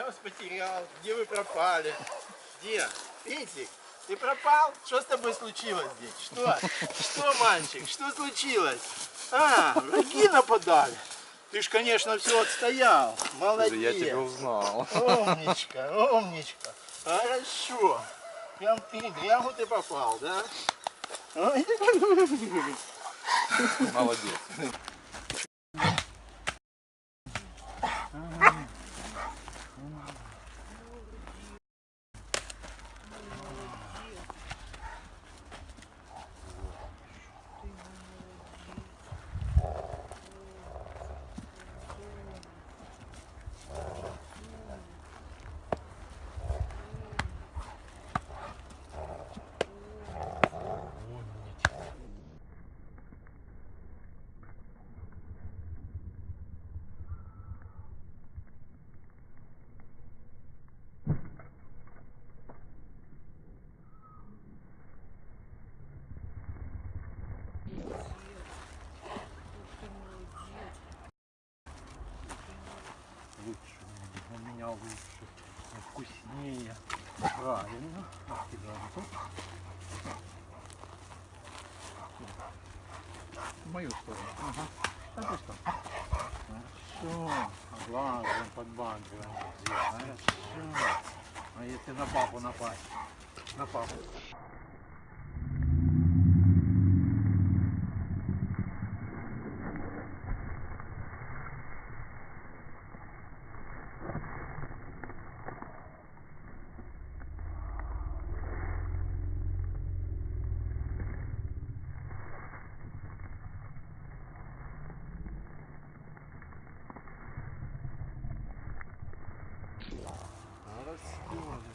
Я вас потерял. Где вы пропали? Где? Петик, ты пропал? Что с тобой случилось здесь? Что? Что, мальчик? Что случилось? А, враги нападали. Ты ж, конечно, все отстоял. Молодец. Я тебя узнал. Умничка, умничка. Хорошо. Прям в передрягу ты попал, да? Ой, Молодец. Лучше, у меня лучше, вкуснее, правильно. В мою сторону. Ага. А ты что? Хорошо. Глазом подбадриваем. Хорошо. А если на папу напасть? На папу. Расстроен.